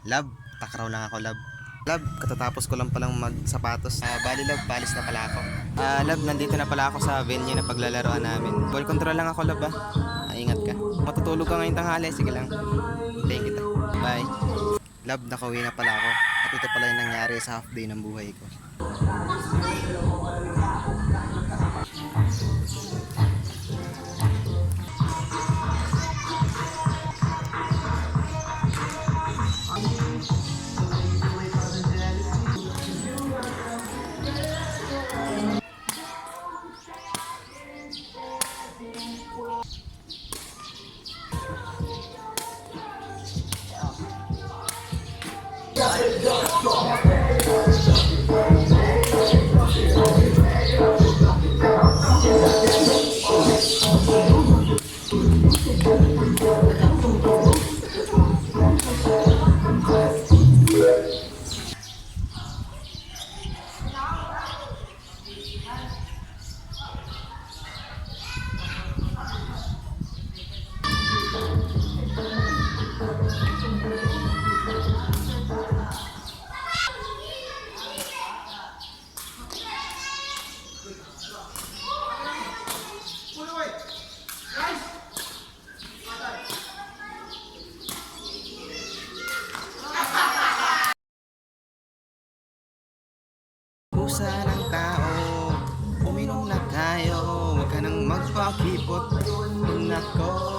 Love, takraw lang ako, love. Love, katatapos ko lang palang magsapatos. Bali, love, palis na pala ako. Love, nandito na pala ako sa venue na paglalaroan namin. Ball control lang ako, love, ah. Ingat ka. Matutulog ka ngayong tanghali, sige lang. Thank you, bye. Love, nakauwi na pala ako. At ito pala yung nangyari sa half day ng buhay ko. Pusa ng tao, uminom na tayo. Huwag ka nang magpakipot. Nako.